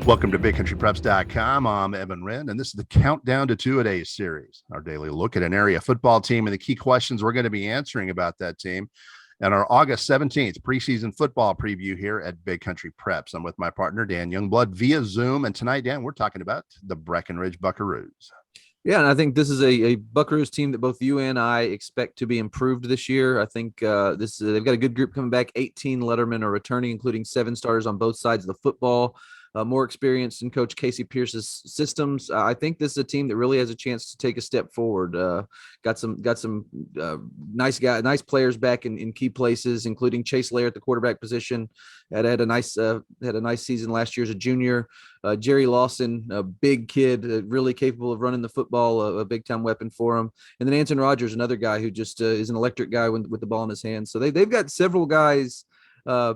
Welcome to BigCountryPreps.com. I'm Evan Wren, and this is the Countdown to Two-A-Days series, our daily look at an area football team and the key questions we're going to be answering about that team and our August 17th preseason football preview here at Big Country Preps. I'm with my partner, Dan Youngblood, via Zoom. And tonight, Dan, we're talking about the Breckenridge Buckaroos. Yeah, and I think this is a Buckaroos team that both you and I expect to be improved this year. I think they've got a good group coming back. 18 lettermen are returning, including 7 starters on both sides of the football. More experienced in Coach Casey Pierce's systems. I think this is a team that really has a chance to take a step forward. Got some nice players back in key places, including Chase Lair at the quarterback position. Had a nice season last year as a junior. Jerry Lawson, a big kid, really capable of running the football, a big time weapon for him. And then Anton Rogers, another guy who just is an electric guy with the ball in his hands. So they've got several guys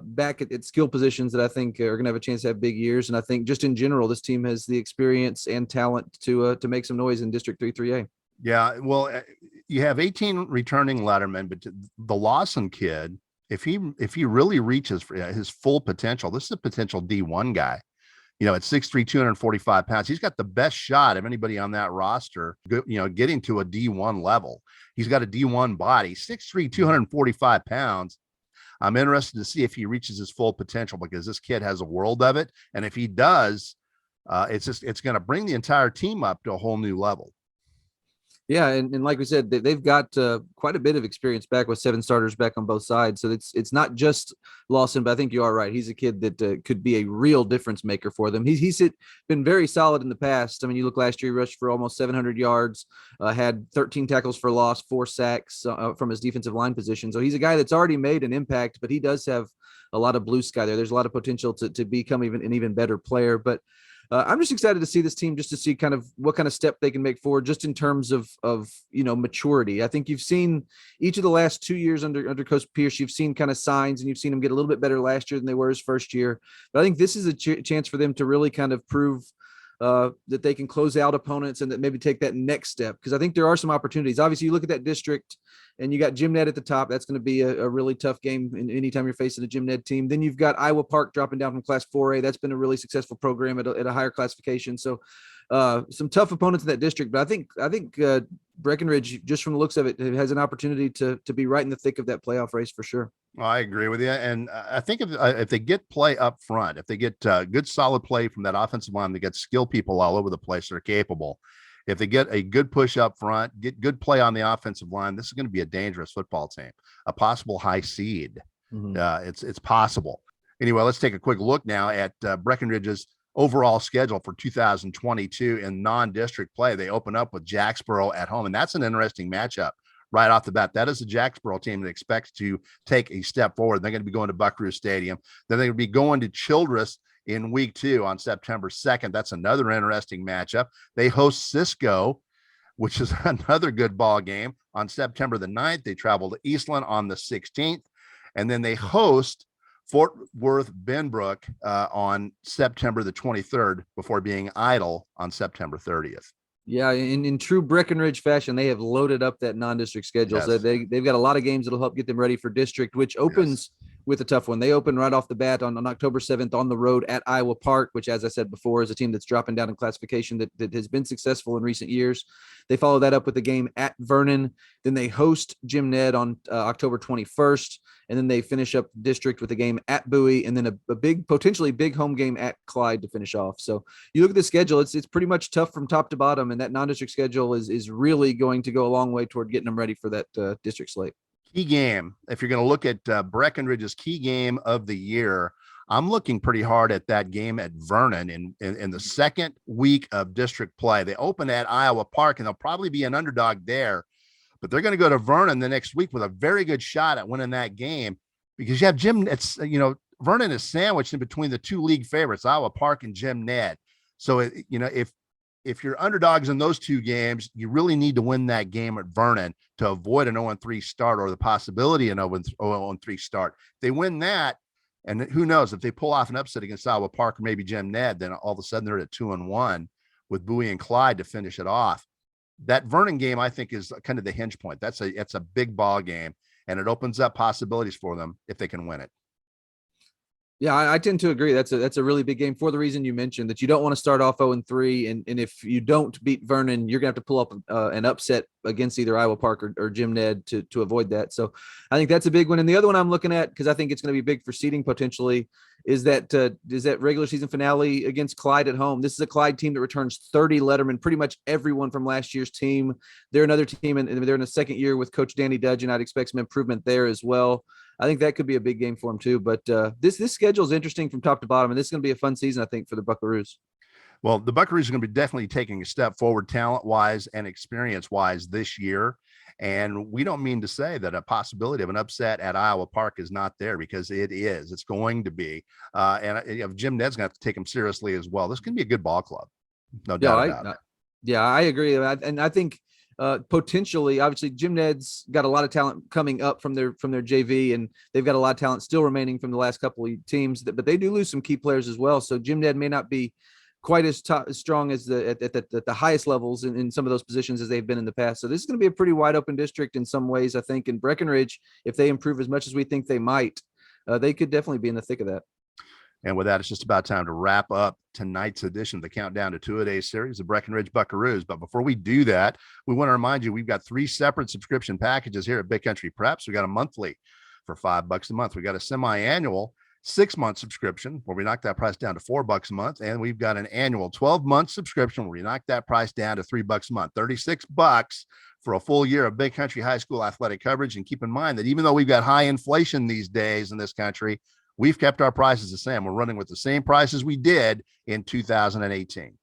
back at skill positions that I think are going to have a chance to have big years. And I think just in general, this team has the experience and talent to make some noise in District 3-3A. Yeah, well, you have 18 returning lettermen, but the Lawson kid, if he really reaches his full potential, this is a potential D1 guy. You know, at 6'3", 245 pounds, he's got the best shot of anybody on that roster, getting to a D1 level. He's got a D1 body, 6'3", 245 pounds. I'm interested to see if he reaches his full potential, because this kid has a world of it. And if he does, it's going to bring the entire team up to a whole new level. Yeah, and like we said, they've got quite a bit of experience back with 7 starters back on both sides. So it's not just Lawson, but I think you are right. He's a kid that could be a real difference maker for them. He's been very solid in the past. I mean, you look last year, he rushed for almost 700 yards, had 13 tackles for loss, 4 sacks from his defensive line position. So he's a guy that's already made an impact, but he does have a lot of blue sky there. There's a lot of potential to become an even better player. But I'm just excited to see this team, just to see kind of what kind of step they can make forward, just in terms of maturity. I think you've seen each of the last 2 years under Coach Pierce, you've seen kind of signs, and you've seen them get a little bit better last year than they were his first year. But I think this is a chance for them to really kind of prove that they can close out opponents and that maybe take that next step, because I think there are some opportunities. Obviously, you look at that district and you got Jim Ned at the top. That's going to be a really tough game anytime you're facing a Jim Ned team. Then you've got Iowa Park dropping down from Class 4A. That's been a really successful program at a higher classification. So some tough opponents in that district. But I think Breckenridge, just from the looks of it, has an opportunity to be right in the thick of that playoff race for sure. Well, I agree with you. And I think if they get play up front, if they get good, solid play from that offensive line, they get skill people all over the place that are capable. If they get a good push up front, get good play on the offensive line, this is going to be a dangerous football team, a possible high seed. Mm-hmm. It's possible. Anyway, let's take a quick look now at Breckenridge's overall schedule for 2022 in non-district play. They open up with Jacksboro at home, and that's an interesting matchup right off the bat. That is a Jacksboro team that expects to take a step forward. They're going to be going to Buckaroo Stadium. Then they're going to be going to Childress in week 2 on September 2nd. That's another interesting matchup. They host Cisco, which is another good ball game, on September the 9th. They travel to Eastland on the 16th, and then they host Fort Worth Benbrook on September the 23rd before being idle on September 30th. Yeah, in true Breckenridge fashion, they have loaded up that non-district schedule. Yes. So they've got a lot of games that'll help get them ready for district, which opens with a tough one. They open right off the bat on October 7th on the road at Iowa Park, which, as I said before, is a team that's dropping down in classification that has been successful in recent years. They follow that up with a game at Vernon. Then they host Jim Ned on October 21st. And then they finish up district with a game at Bowie, and then a potentially big home game at Clyde to finish off. So you look at the schedule, it's pretty much tough from top to bottom, and that non-district schedule is really going to go a long way toward getting them ready for that district slate. Key game, if you're going to look at Breckenridge's key game of the year, I'm looking pretty hard at that game at Vernon in the second week of district play. They open at Iowa Park, and they'll probably be an underdog there. But they're going to go to Vernon the next week with a very good shot at winning that game, because you have Vernon is sandwiched in between the 2 league favorites, Iowa Park and Jim Ned. So, if you're underdogs in those 2 games, you really need to win that game at Vernon to avoid an 0-3 start, or the possibility of an 0-3 start. If they win that, and who knows, if they pull off an upset against Iowa Park or maybe Jim Ned, then all of a sudden they're at 2-1 with Bowie and Clyde to finish it off. That Vernon game, I think, is kind of the hinge point. It's a big ball game, and it opens up possibilities for them if they can win it. Yeah, I tend to agree. That's a really big game for the reason you mentioned, that you don't want to start off 0-3, and if you don't beat Vernon, you're gonna have to pull up an upset against either Iowa Park or Jim Ned to avoid that. So I think that's a big one. And the other one I'm looking at, because I think it's going to be big for seeding potentially, is that regular season finale against Clyde at home. This is a Clyde team that returns 30 Letterman, pretty much everyone from last year's team. They're another team, and they're in the second year with Coach Danny Dudgeon. I'd expect some improvement there as well. I think that could be a big game for them too. But this schedule is interesting from top to bottom, and this is going to be a fun season, I think, for the Buckaroos. Well, the Buckaroos are going to be definitely taking a step forward talent-wise and experience-wise this year. And we don't mean to say that a possibility of an upset at Iowa Park is not there, because it is. It's going to be. And Jim Ned's going to have to take them seriously as well. This can be a good ball club. No doubt about it. Yeah, I agree. And I think potentially, obviously, Jim Ned's got a lot of talent coming up from their JV, and they've got a lot of talent still remaining from the last couple of teams, but they do lose some key players as well. So Jim Ned may not be quite as strong as at the highest levels in some of those positions as they've been in the past. So this is going to be a pretty wide open district in some ways, I think. In Breckenridge, if they improve as much as we think they might, they could definitely be in the thick of that. And with that, it's just about time to wrap up tonight's edition of the Countdown to Two-A-Days series, the Breckenridge Buckaroos. But before we do that, we want to remind you, we've got 3 separate subscription packages here at Big Country Preps. We got a monthly for $5 a month. We got a semi-annual 6-month subscription where we knock that price down to $4 a month. And we've got an annual 12-month subscription where we knock that price down to $3 a month, $36 for a full year of Big Country High School athletic coverage. And keep in mind that even though we've got high inflation these days in this country, we've kept our prices the same. We're running with the same prices we did in 2018.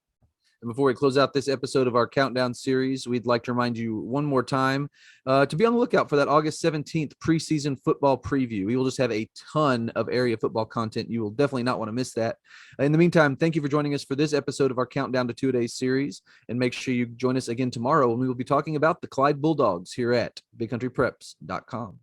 And before we close out this episode of our Countdown series, we'd like to remind you one more time to be on the lookout for that August 17th preseason football preview. We will just have a ton of area football content. You will definitely not want to miss that. In the meantime, thank you for joining us for this episode of our Countdown to Two-A-Days series. And make sure you join us again tomorrow when we will be talking about the Clyde Bulldogs here at BigCountryPreps.com.